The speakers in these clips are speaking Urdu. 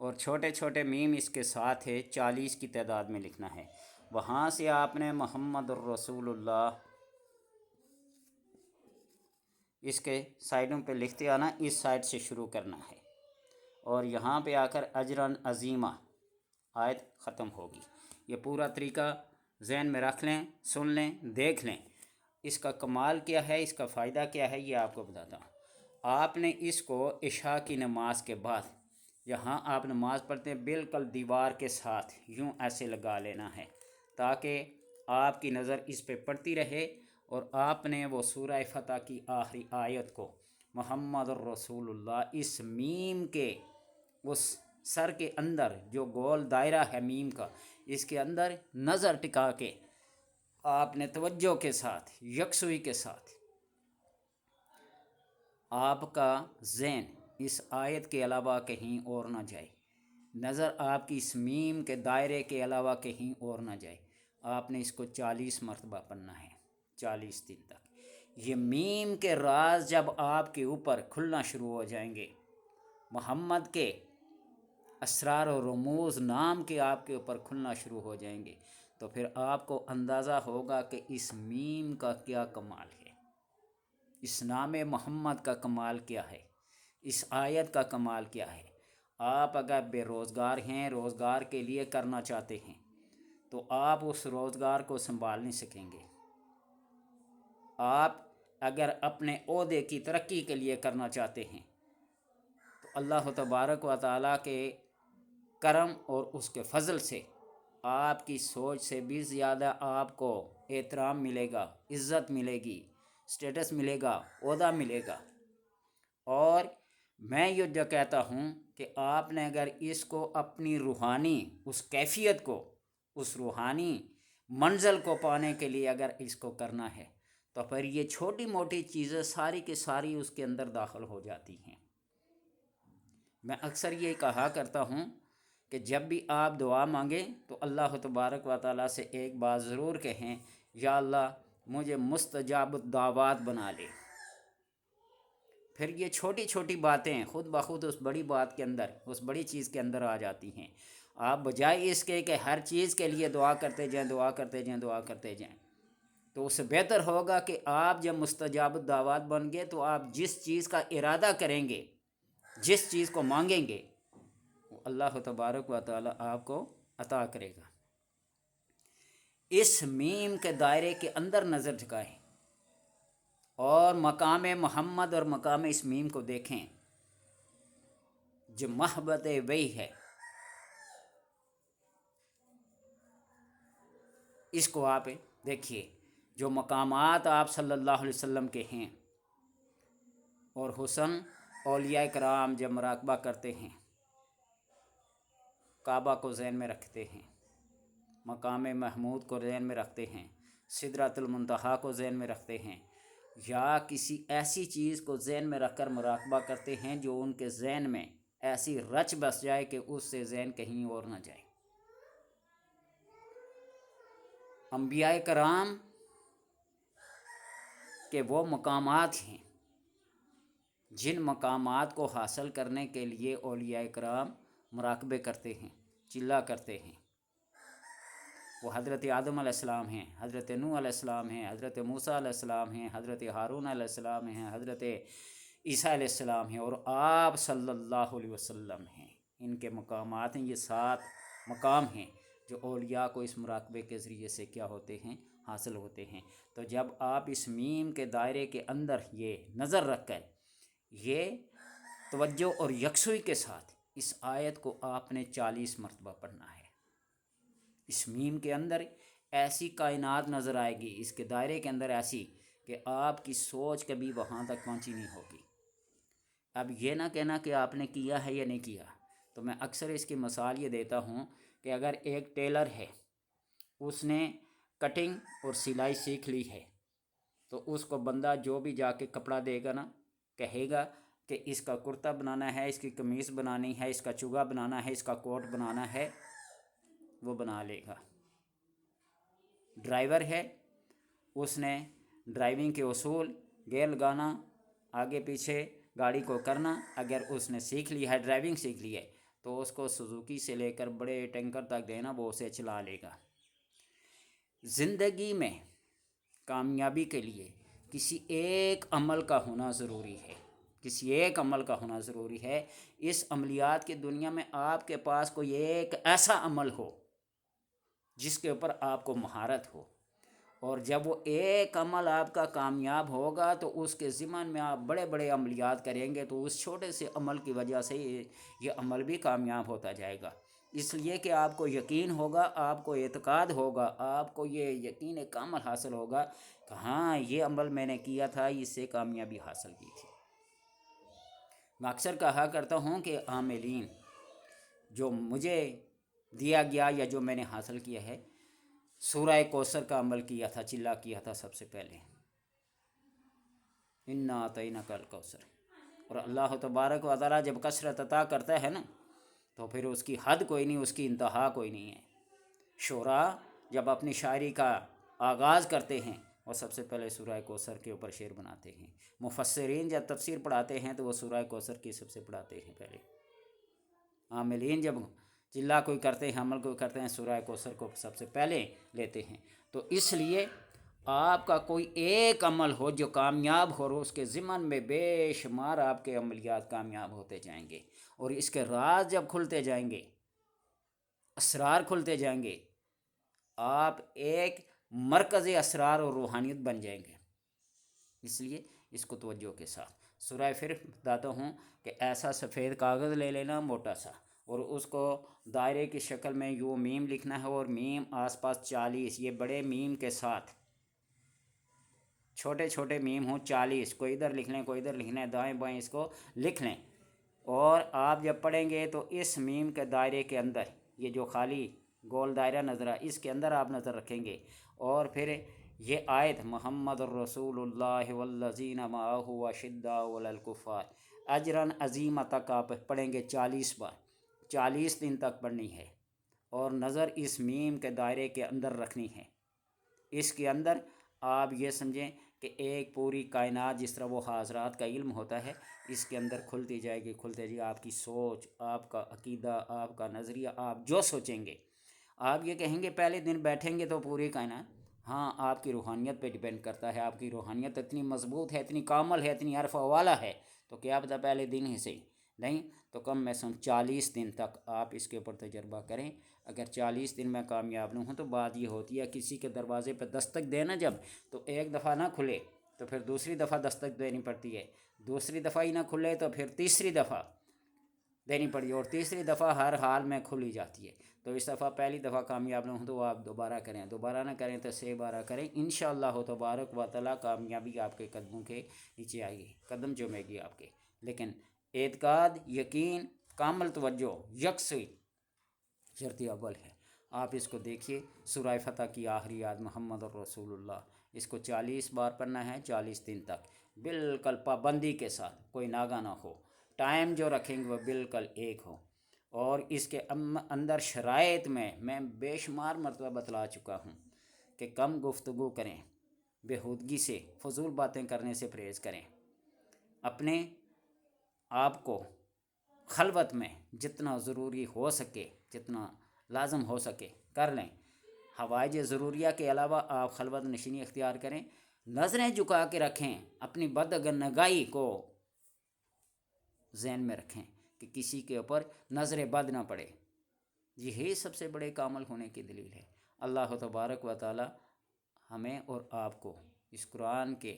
اور چھوٹے چھوٹے میم اس کے ساتھ ہے، 40 کی تعداد میں لکھنا ہے۔ وہاں سے آپ نے محمد الرسول اللہ اس کے سائڈوں پہ لکھتے آنا، اس سائڈ سے شروع کرنا ہے، اور یہاں پہ آ کر اجرن عظیمہ آیت ختم ہوگی۔ یہ پورا طریقہ ذہن میں رکھ لیں، سن لیں، دیکھ لیں۔ اس کا کمال کیا ہے، اس کا فائدہ کیا ہے، یہ آپ کو بتاتا ہوں۔ آپ نے اس کو عشاء کی نماز کے بعد، جہاں آپ نماز پڑھتے ہیں بالکل دیوار کے ساتھ یوں ایسے لگا لینا ہے، تاکہ آپ کی نظر اس پہ پڑتی رہے، اور آپ نے وہ سورہ فتح کی آخری آیت کو محمد الرسول اللہ اس میم کے اس سر کے اندر، جو گول دائرہ ہے میم کا، اس کے اندر نظر ٹکا کے آپ نے توجہ کے ساتھ، یکسوئی کے ساتھ، آپ کا ذہن اس آیت کے علاوہ کہیں اور نہ جائے، نظر آپ کی اس میم کے دائرے کے علاوہ کہیں اور نہ جائے۔ آپ نے اس کو 40 مرتبہ پڑھنا ہے، 40 دن تک۔ یہ میم کے راز جب آپ کے اوپر کھلنا شروع ہو جائیں گے، محمد کے اسرار و رموز نام کے آپ کے اوپر کھلنا شروع ہو جائیں گے، تو پھر آپ کو اندازہ ہوگا کہ اس میم کا کیا کمال ہے، اس نام محمد کا کمال کیا ہے، اس آیت کا کمال کیا ہے۔ آپ اگر بے روزگار ہیں، روزگار کے لیے کرنا چاہتے ہیں، تو آپ اس روزگار کو سنبھال نہیں سکیں گے۔ آپ اگر اپنے عہدے کی ترقی کے لیے کرنا چاہتے ہیں، تو اللہ تبارک و تعالیٰ کے کرم اور اس کے فضل سے آپ کی سوچ سے بھی زیادہ آپ کو احترام ملے گا، عزت ملے گی، سٹیٹس ملے گا، عہدہ ملے گا۔ اور میں یہ جو کہتا ہوں کہ آپ نے اگر اس کو اپنی روحانی اس کیفیت کو، اس روحانی منزل کو پانے کے لیے اگر اس کو کرنا ہے، تو پھر یہ چھوٹی موٹی چیزیں ساری کی ساری اس کے اندر داخل ہو جاتی ہیں۔ میں اکثر یہ کہا کرتا ہوں کہ جب بھی آپ دعا مانگیں تو اللہ تبارک و تعالیٰ سے ایک بات ضرور کہیں، یا اللہ مجھے مستجاب الدعوات بنا لے۔ پھر یہ چھوٹی چھوٹی باتیں خود بخود اس بڑی بات کے اندر، اس بڑی چیز کے اندر آ جاتی ہیں۔ آپ بجائے اس کے کہ ہر چیز کے لیے دعا کرتے جائیں، دعا کرتے جائیں، دعا کرتے جائیں، تو اس سے بہتر ہوگا کہ آپ جب مستجاب الدعوات بن گے تو آپ جس چیز کا ارادہ کریں گے، جس چیز کو مانگیں گے، وہ اللہ تبارک و تعالیٰ آپ کو عطا کرے گا۔ اس میم کے دائرے کے اندر نظر جھکائیں اور مقام محمد اور مقام اس میم کو دیکھیں، جو محبت وحی ہے، اس کو آپ دیکھیے۔ جو مقامات آپ صلی اللہ علیہ وسلم کے ہیں، اور حسن اولیاء کرام جب مراقبہ کرتے ہیں، کعبہ کو ذہن میں رکھتے ہیں، مقام محمود کو ذہن میں رکھتے ہیں، سدرۃ المنتہا کو ذہن میں رکھتے ہیں، یا کسی ایسی چیز کو ذہن میں رکھ کر مراقبہ کرتے ہیں جو ان کے ذہن میں ایسی رچ بس جائے کہ اس سے ذہن کہیں اور نہ جائے۔ انبیاء کرام کے وہ مقامات ہیں جن مقامات کو حاصل کرنے کے لیے اولیاء کرام مراقبے کرتے ہیں، چلا کرتے ہیں۔ وہ حضرت آدم علیہ السلام ہیں، حضرت نوح علیہ السلام ہیں، حضرت موسیٰ علیہ السلام ہیں، حضرت ہارون علیہ السلام ہیں، حضرت عیسیٰ علیہ السلام ہیں، اور آپ صلی اللہ علیہ وسلم ہیں۔ ان کے مقامات ہیں، یہ 7 مقام ہیں جو اولیاء کو اس مراقبے کے ذریعے سے کیا ہوتے ہیں، حاصل ہوتے ہیں۔ تو جب آپ اس میم کے دائرے کے اندر یہ نظر رکھ کر، یہ توجہ اور یکسوئی کے ساتھ اس آیت کو آپ نے 40 مرتبہ پڑھنا ہے، اس میم کے اندر ایسی کائنات نظر آئے گی، اس کے دائرے کے اندر ایسی کہ آپ کی سوچ کبھی وہاں تک پہنچی نہیں ہوگی۔ اب یہ نہ کہنا کہ آپ نے کیا ہے یا نہیں کیا، تو میں اکثر اس کی مثال یہ دیتا ہوں کہ اگر ایک ٹیلر ہے، اس نے کٹنگ اور سلائی سیکھ لی ہے، تو اس کو بندہ جو بھی جا کے کپڑا دے گا نا، کہے گا کہ اس کا کرتا بنانا ہے، اس کی قمیص بنانی ہے، اس کا چوگا بنانا ہے، اس کا کوٹ بنانا ہے، وہ بنا لے گا۔ ڈرائیور ہے، اس نے ڈرائیونگ کے اصول، گیئر لگانا، آگے پیچھے گاڑی کو کرنا، اگر اس نے سیکھ لی ہے، ڈرائیونگ سیکھ لی ہے، تو اس کو سزوکی سے لے کر بڑے ٹینکر تک دینا، وہ اسے چلا لے گا۔ زندگی میں کامیابی کے لیے کسی ایک عمل کا ہونا ضروری ہے، کسی ایک عمل کا ہونا ضروری ہے۔ اس عملیات کی دنیا میں آپ کے پاس کوئی ایک ایسا عمل ہو جس کے اوپر آپ کو مہارت ہو، اور جب وہ ایک عمل آپ کا کامیاب ہوگا تو اس کے ضمن میں آپ بڑے بڑے عملیات کریں گے، تو اس چھوٹے سے عمل کی وجہ سے یہ عمل بھی کامیاب ہوتا جائے گا۔ اس لیے کہ آپ کو یقین ہوگا، آپ کو اعتقاد ہوگا، آپ کو یہ یقین کامل حاصل ہوگا کہ ہاں یہ عمل میں نے کیا تھا، اس سے کامیابی حاصل کی تھی۔ میں اکثر کہا کرتا ہوں کہ عاملین جو مجھے دیا گیا یا جو میں نے حاصل کیا ہے، سورہ کوثر کا عمل کیا تھا، چلا کیا تھا سب سے پہلے، انا اعطیناک الکوثر۔ اور اللہ تبارک و تعالیٰ جب کثرت عطا کرتا ہے نا تو پھر اس کی حد کوئی نہیں، اس کی انتہا کوئی نہیں ہے۔ شعراء جب اپنی شاعری کا آغاز کرتے ہیں وہ سب سے پہلے سورہ کوثر کے اوپر شعر بناتے ہیں۔ مفسرین جب تفسیر پڑھاتے ہیں تو وہ سورہ کوثر کی سب سے پڑھاتے ہیں پہلے۔ عاملین جب چلا کوئی کرتے ہیں، عمل کوئی کرتے ہیں، سورہ کوثر کو سب سے پہلے لیتے ہیں۔ تو اس لیے آپ کا کوئی ایک عمل ہو جو کامیاب ہو، اس کے ضمن میں بے شمار آپ کے عملیات کامیاب ہوتے جائیں گے، اور اس کے راز جب کھلتے جائیں گے، اسرار کھلتے جائیں گے، آپ ایک مرکز اسرار اور روحانیت بن جائیں گے۔ اس لیے اس کو توجہ کے ساتھ سورہ، پھر بتاتا ہوں کہ ایسا سفید کاغذ لے لینا موٹا سا، اور اس کو دائرے کی شکل میں یوں میم لکھنا ہے، اور میم آس پاس 40، یہ بڑے میم کے ساتھ چھوٹے چھوٹے میم ہوں 40، کوئی ادھر لکھ لیں کوئی ادھر لکھنا ہے، دائیں بائیں اس کو لکھ لیں۔ اور آپ جب پڑھیں گے تو اس میم کے دائرے کے اندر یہ جو خالی گول دائرہ نظر آ، اس کے اندر آپ نظر رکھیں گے، اور پھر یہ آیت محمد الرسول اللہ والذین معہ اشداء علی الکفار اجرا عظیمہ تک آپ پڑھیں گے 40 بار، 40 دن تک پڑھنی ہے، اور نظر اس میم کے دائرے کے اندر رکھنی ہے۔ اس کے اندر آپ یہ سمجھیں کہ ایک پوری کائنات، جس طرح وہ حاضرات کا علم ہوتا ہے، اس کے اندر کھلتی جائے گی کھلتے جائے گی، آپ کی سوچ، آپ کا عقیدہ، آپ کا نظریہ، آپ جو سوچیں گے۔ آپ یہ کہیں گے پہلے دن بیٹھیں گے تو پوری کائنات، ہاں آپ کی روحانیت پہ ڈیپینڈ کرتا ہے، آپ کی روحانیت اتنی مضبوط ہے، اتنی کامل ہے، اتنی عرف والا ہے، تو کیا پتہ پہلے دن ہی سے نہیں تو کم میں کم 40 دن تک آپ اس کے اوپر تجربہ کریں۔ اگر 40 دن میں کامیاب نہ ہوں تو بات یہ ہوتی ہے کسی کے دروازے پہ دستک دینا جب، تو ایک دفعہ نہ کھلے تو پھر دوسری دفعہ دستک دینی پڑتی ہے، دوسری دفعہ ہی نہ کھلے تو پھر تیسری دفعہ دینی پڑی، اور تیسری دفعہ ہر حال میں کھلی جاتی ہے۔ تو اس دفعہ پہلی دفعہ کامیاب نہ ہوں تو آپ دوبارہ کریں، دوبارہ نہ کریں تو 6 بارہ کریں، انشاءاللہ تبارک و تعالیٰ کامیابی آپ کے قدموں کے نیچے آئے گی، قدم چومے گی آپ کے۔ لیکن اعتقاد، یقین، کامل توجہ یکسوئی شرط اول ہے۔ آپ اس کو دیکھیے، سورہ فتح کی آخری آیت محمد الرسول اللہ، اس کو 40 بار پڑھنا ہے 40 دن تک، بالکل پابندی کے ساتھ، کوئی ناغہ نہ ہو، ٹائم جو رکھیں گے وہ بالکل ایک ہو۔ اور اس کے اندر شرائط میں بے شمار مرتبہ بتلا چکا ہوں کہ کم گفتگو کریں، بیہودگی سے، فضول باتیں کرنے سے پرہیز کریں، اپنے آپ کو خلوت میں جتنا ضروری ہو سکے، جتنا لازم ہو سکے کر لیں۔ حوائج ضروریہ کے علاوہ آپ خلوت نشینی اختیار کریں، نظریں جھکا کے رکھیں، اپنی بدنگاہی کو ذہن میں رکھیں کہ کسی کے اوپر نظر بد نہ پڑے، یہی سب سے بڑے کامل ہونے کی دلیل ہے۔ اللہ تبارک و تعالی ہمیں اور آپ کو اس قرآن کے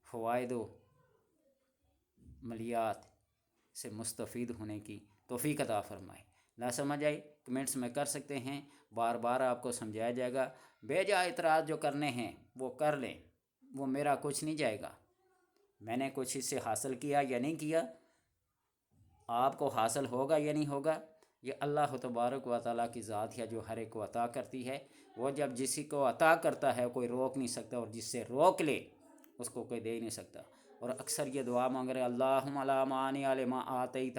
فوائد و ملیات سے مستفید ہونے کی توفیق عطا فرمائے۔ نہ سمجھ آئی کمنٹس میں کر سکتے ہیں، بار بار آپ کو سمجھایا جائے گا، بے جا اعتراض جو کرنے ہیں وہ کر لیں، وہ میرا کچھ نہیں جائے گا، میں نے کچھ اس سے حاصل کیا یا نہیں کیا، آپ کو حاصل ہوگا یا نہیں ہوگا، یہ اللہ تبارک و تعالیٰ کی ذات ہے جو ہر ایک کو عطا کرتی ہے۔ وہ جب کسی کو عطا کرتا ہے کوئی روک نہیں سکتا، اور جس سے روک لے اس کو کوئی دے نہیں سکتا۔ اور اکثر یہ دعا مانگ رہے، اللہم لا مانع لما آتیت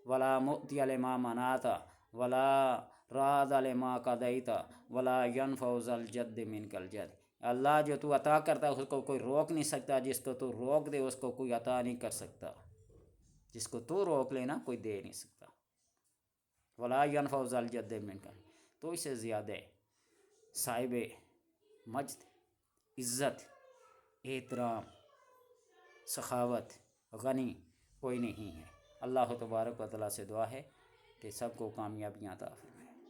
ولا معطی لما منعت ولا راد لما قضیت ولا ینفع ذا الجد منک الجد۔ اللہ جو تو عطا کرتا ہے اس کو کوئی روک نہیں سکتا، جس کو تو روک دے اس کو کوئی عطا نہیں کر سکتا، جس کو تو روک لینا کوئی دے نہیں سکتا۔ ولا ينفع ذا الجد منکر، تو اس سے زیادہ صاحب مجد، عزت، احترام، سخاوت، غنی کوئی نہیں ہے۔ اللہ تبارک و تعالیٰ سے دعا ہے کہ سب کو کامیابیاں عطا فرمائے۔